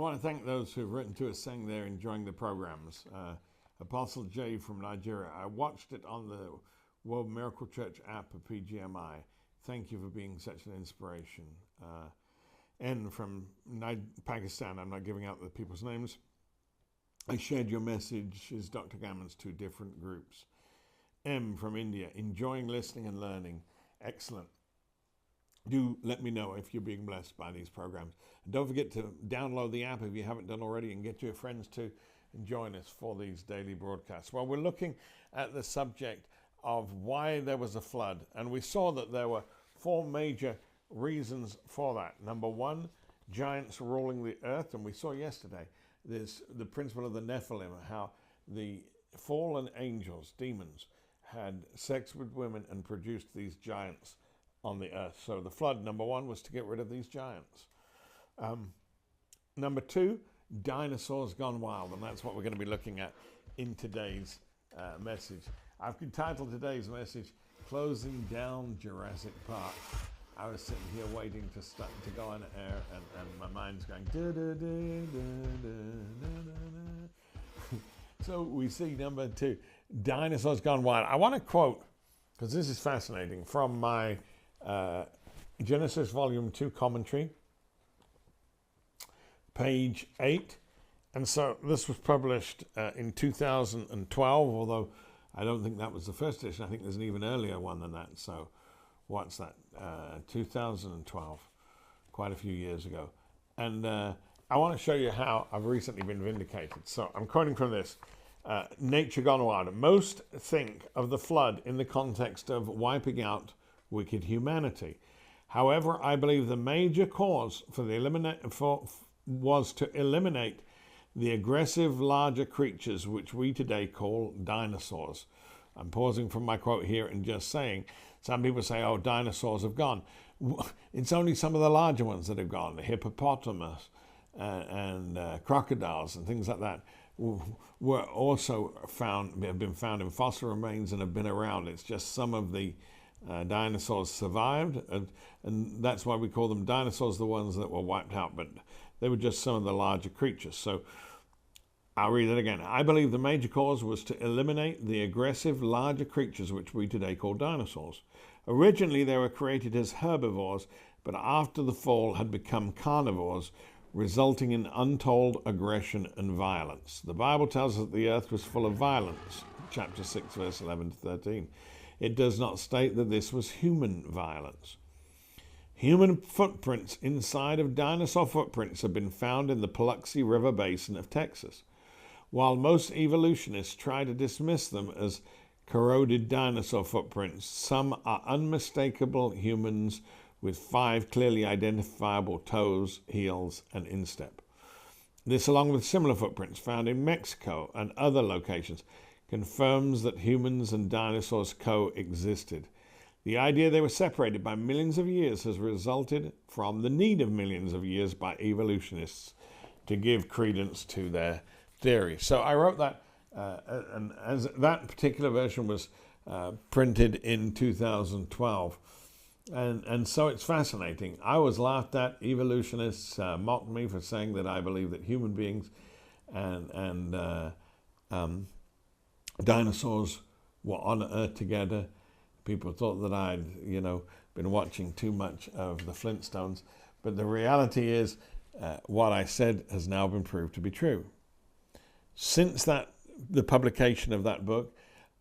want to thank those who've written to us saying they're enjoying the programs. Apostle J from Nigeria. I watched it on the World Miracle Church app of PGMI. Thank you for being such an inspiration. N from Pakistan. I'm not giving out the people's names. I shared your message as Dr. Gammon's two different groups. M from India. Enjoying listening and learning. Excellent. Do let me know if you're being blessed by these programs. And don't forget to download the app if you haven't done already and get your friends to join us for these daily broadcasts. Well, we're looking at the subject of why there was a flood. And we saw that there were four major reasons for that. Number one, giants ruling the earth. And we saw yesterday the principle of the Nephilim, how the fallen angels, demons, had sex with women and produced these giants on the earth. So the flood, number one, was to get rid of these giants. Number two, dinosaurs gone wild, and that's what we're going to be looking at in today's message. I've entitled today's message, Closing Down Jurassic Park. I was sitting here waiting to go on air, and my mind's going, So we see number two, dinosaurs gone wild. I want to quote, because this is fascinating, from my Genesis Volume 2 commentary, page 8. And so this was published in 2012, although I don't think that was the first edition. I think there's an even earlier one than that. So what's that? 2012, quite a few years ago. And I want to show you how I've recently been vindicated. So I'm quoting from this. Nature gone wild. Most think of the flood in the context of wiping out wicked humanity. However, I believe the major cause was to eliminate the aggressive larger creatures which we today call dinosaurs. I'm pausing from my quote here and just saying, some people say, oh, dinosaurs have gone. It's only some of the larger ones that have gone, the hippopotamus and crocodiles and things like that were also have been found in fossil remains and have been around. It's just some of the dinosaurs survived, and that's why we call them dinosaurs, the ones that were wiped out, but they were just some of the larger creatures. So I'll read it again. I believe the major cause was to eliminate the aggressive larger creatures which we today call dinosaurs. Originally they were created as herbivores, but after the fall had become carnivores, resulting in untold aggression and violence. The Bible tells us that the earth was full of violence, chapter 6, verse 11 to 13. It does not state that this was human violence. Human footprints inside of dinosaur footprints have been found in the Paluxy River Basin of Texas. While most evolutionists try to dismiss them as corroded dinosaur footprints, some are unmistakable humans with 5 clearly identifiable toes, heels, and instep. This, along with similar footprints found in Mexico and other locations, confirms that humans and dinosaurs coexisted. The idea they were separated by millions of years has resulted from the need of millions of years by evolutionists to give credence to their theory. So I wrote that, and as that particular version was printed in 2012. And so it's fascinating. I was laughed at. Evolutionists mocked me for saying that I believe that human beings and dinosaurs were on Earth together. People thought that I'd, been watching too much of the Flintstones. But the reality is, what I said has now been proved to be true. Since the publication of that book,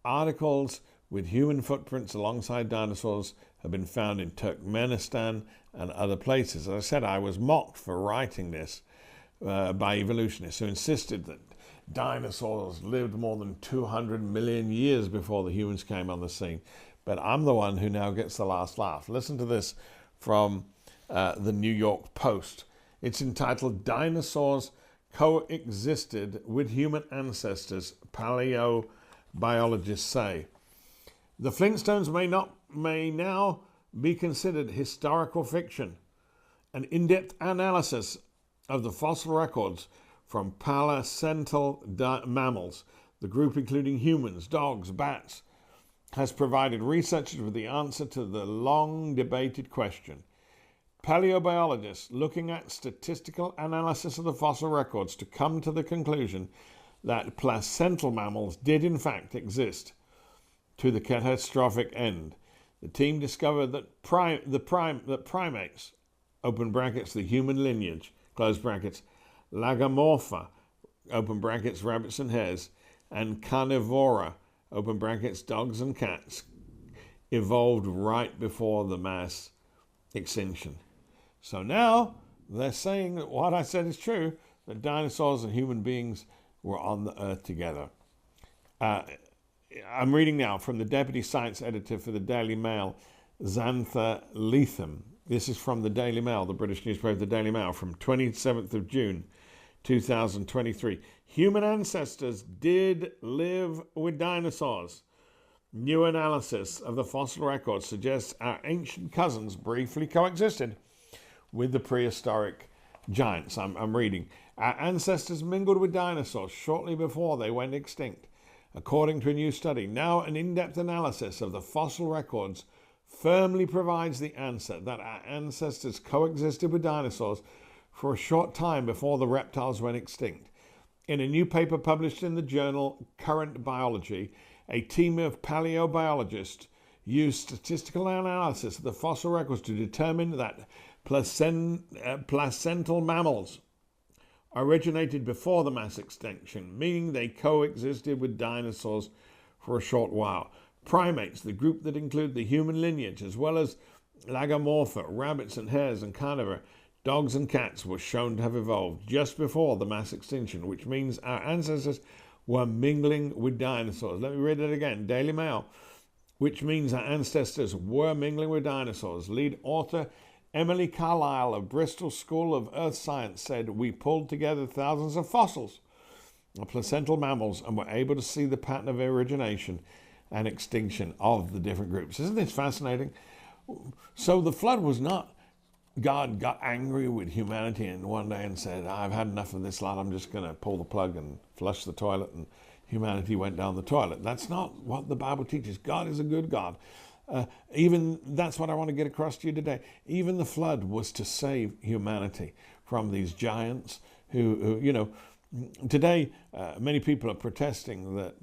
articles with human footprints alongside dinosaurs have been found in Turkmenistan and other places. As I said, I was mocked for writing this by evolutionists who insisted that dinosaurs lived more than 200 million years before the humans came on the scene. But I'm the one who now gets the last laugh. Listen to this from the New York Post. It's entitled, Dinosaurs Coexisted with Human Ancestors, Paleobiologists Say. The Flintstones may now be considered historical fiction. An in-depth analysis of the fossil records from placental mammals, the group including humans, dogs, bats, has provided researchers with the answer to the long-debated question, paleobiologists looking at statistical analysis of the fossil records to come to the conclusion that placental mammals did in fact exist to the catastrophic end. The team discovered that primates, open brackets, the human lineage, close brackets, Lagomorpha, open brackets, rabbits and hares, and Carnivora, open brackets, dogs and cats, evolved right before the mass extinction. So now they're saying that what I said is true, that dinosaurs and human beings were on the earth together. I'm reading now from the deputy science editor for the Daily Mail, Xantha Leatham. This is from the Daily Mail, the British newspaper, the Daily Mail, from 27th of June, 2023. Human ancestors did live with dinosaurs. New analysis of the fossil record suggests our ancient cousins briefly coexisted with the prehistoric giants. I'm reading. Our ancestors mingled with dinosaurs shortly before they went extinct. According to a new study, now an in-depth analysis of the fossil records firmly provides the answer that our ancestors coexisted with dinosaurs for a short time before the reptiles went extinct. In a new paper published in the journal Current Biology, a team of paleobiologists used statistical analysis of the fossil records to determine that placental mammals originated before the mass extinction, meaning they coexisted with dinosaurs for a short while. Primates, the group that include the human lineage, as well as Lagomorpha, rabbits and hares, and carnivora, dogs and cats, were shown to have evolved just before the mass extinction, which means our ancestors were mingling with dinosaurs. Let me read it again. Daily Mail. Which means our ancestors were mingling with dinosaurs. Lead author Emily Carlisle of Bristol School of Earth Science said, "We pulled together thousands of fossils of placental mammals and were able to see the pattern of origination and extinction of the different groups." Isn't this fascinating? So the flood was not God got angry with humanity and one day and said, "I've had enough of this lot, I'm just going to pull the plug and flush the toilet," and humanity went down the toilet. That's not what the Bible teaches. God is a good God. Even that's what I want to get across to you today. Even the flood was to save humanity from these giants who today many people are protesting that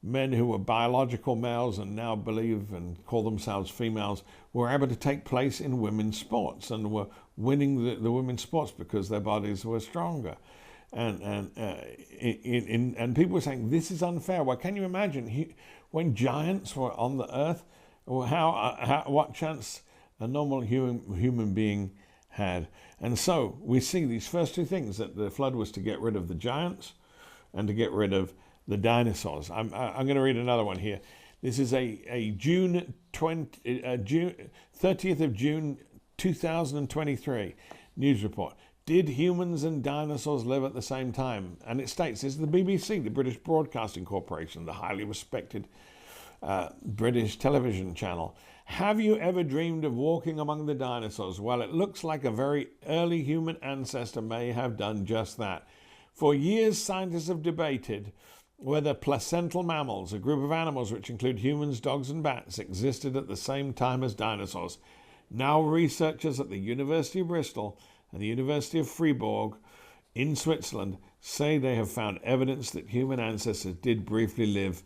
men who were biological males and now believe and call themselves females were able to take place in women's sports and were winning the women's sports because their bodies were stronger. And people were saying, this is unfair. Well, can you imagine when giants were on the earth, what chance a normal human being had? And so we see these first two things, that the flood was to get rid of the giants and to get rid of the dinosaurs. I'm going to read another one here. This is a June 30th of June 2023 news report. Did humans and dinosaurs live at the same time? And it states, this is the BBC, the British Broadcasting Corporation, the highly respected British television channel. Have you ever dreamed of walking among the dinosaurs? Well, it looks like a very early human ancestor may have done just that. For years, scientists have debated whether placental mammals, a group of animals which include humans, dogs, and bats, existed at the same time as dinosaurs. Now, researchers at the University of Bristol and the University of Fribourg in Switzerland say they have found evidence that human ancestors did briefly live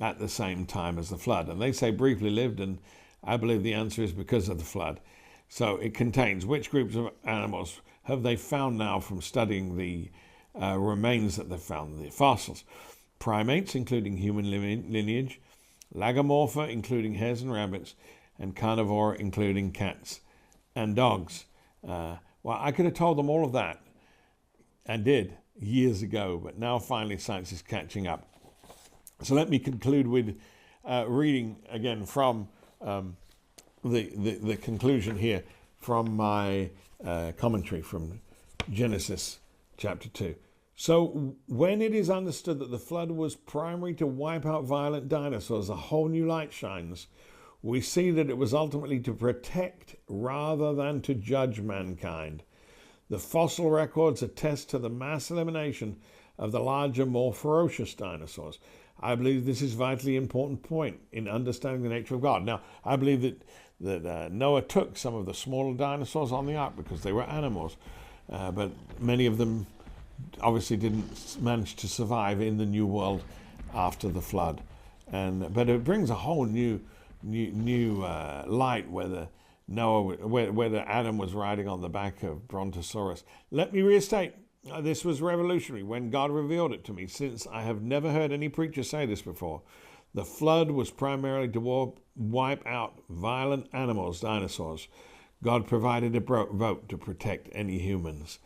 at the same time as the flood. And they say briefly lived, and I believe the answer is because of the flood. So it contains which groups of animals have they found now from studying the remains that they've found, the fossils. Primates, including human lineage, Lagomorpha, including hares and rabbits, and Carnivora, including cats and dogs. Well, I could have told them all of that, and did, years ago, but now finally science is catching up. So let me conclude with reading again from the conclusion here from my commentary from Genesis chapter 2. So when it is understood that the flood was primary to wipe out violent dinosaurs, a whole new light shines. We see that it was ultimately to protect rather than to judge mankind. The fossil records attest to the mass elimination of the larger, more ferocious dinosaurs. I believe this is a vitally important point in understanding the nature of God. Now, I believe that that Noah took some of the smaller dinosaurs on the ark because they were animals, but many of them obviously didn't manage to survive in the new world after the flood. But it brings a whole new light whether Adam was riding on the back of Brontosaurus. Let me restate, this was revolutionary when God revealed it to me, since I have never heard any preacher say this before. The flood was primarily to wipe out violent animals, dinosaurs. God provided a boat to protect any humans.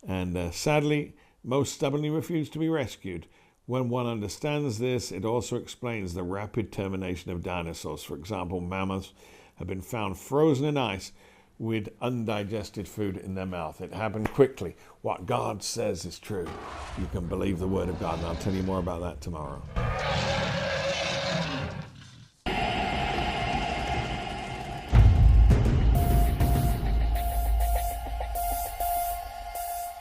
And sadly, most stubbornly refused to be rescued. When one understands this, it also explains the rapid termination of dinosaurs. For example, mammoths have been found frozen in ice with undigested food in their mouth. It happened quickly. What God says is true. You can believe the word of God, and I'll tell you more about that tomorrow.